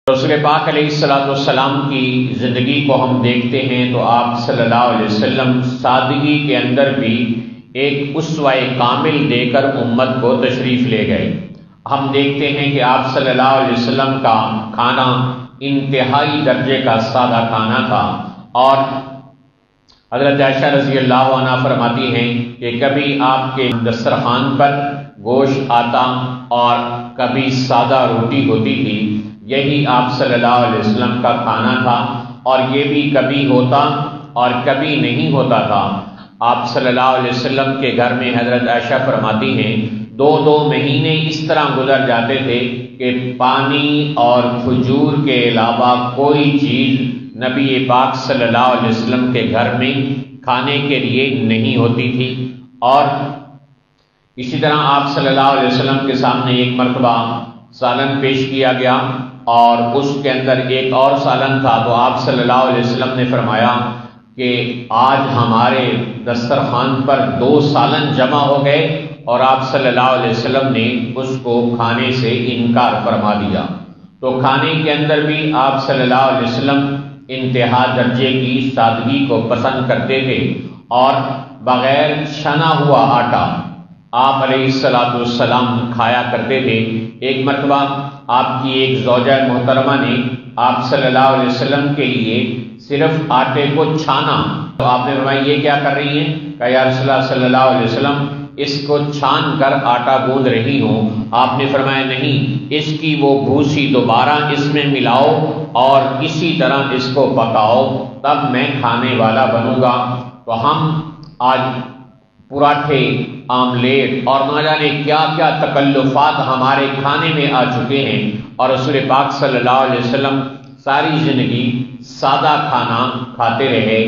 رسول پاک علیہ السلام کی زندگی کو ہم دیکھتے ہیں تو آپ صلی اللہ علیہ وسلم سادگی کے اندر بھی ایک اسوہ کامل دے کر امت کو تشریف لے گئے۔ ہم دیکھتے ہیں کہ آپ صلی اللہ علیہ وسلم کا کھانا انتہائی درجے کا سادہ کھانا تھا، اور حضرت عائشہ رضی اللہ عنہا فرماتی ہیں کہ کبھی آپ کے دسترخوان پر گوشت آتا اور کبھی سادہ روٹی ہوتی تھی۔ یہی آپ صلی اللہ علیہ وسلم کا کھانا تھا، اور یہ بھی کبھی ہوتا اور کبھی نہیں ہوتا تھا۔ آپ صلی اللہ علیہ وسلم کے گھر میں حضرت عائشہ فرماتی ہیں 2 مہینے اس طرح گزر جاتے تھے کہ پانی اور کھجور کے علاوہ کوئی چیز نبی پاک صلی اللہ علیہ وسلم کے گھر میں کھانے کے لیے نہیں ہوتی تھی۔ اور اسی طرح آپ صلی اللہ علیہ وسلم کے سامنے ایک مرتبہ سالن پیش کیا گیا، اور اس کے اندر ایک اور سالن تھا، تو آپ صلی اللہ علیہ وسلم نے فرمایا کہ آج ہمارے دسترخوان پر 2 سالن جمع ہو گئے، اور آپ صلی اللہ علیہ وسلم نے اس کو کھانے سے انکار فرما دیا۔ تو کھانے کے اندر بھی آپ صلی اللہ علیہ وسلم انتہا درجے کی سادگی کو پسند کرتے تھے، اور بغیر چھنا ہوا آٹا آپ علیہ السلام کھایا کرتے تھے۔ ایک مرتبہ آپ کی ایک زوجہ محترمہ نے آپ صلی اللہ علیہ وسلم کے لیے صرف آٹے کو چھانا، تو آپ نے فرمایا یہ کیا کر رہی ہیں؟ کہا یا رسول اللہ صلی اللہ علیہ وسلم اس کو چھان کر آٹا گوندھ رہی ہوں۔ آپ نے فرمایا نہیں، اس کی وہ بھوسی دوبارہ اس میں ملاؤ اور اسی طرح اس کو پکاؤ، تب میں کھانے والا بنوں گا۔ تو ہم آج پراٹھے، آملیٹ اور نہ جانے کیا کیا تکلفات ہمارے کھانے میں آ چکے ہیں، اور رسول پاک صلی اللہ علیہ وسلم ساری زندگی سادہ کھانا کھاتے رہے۔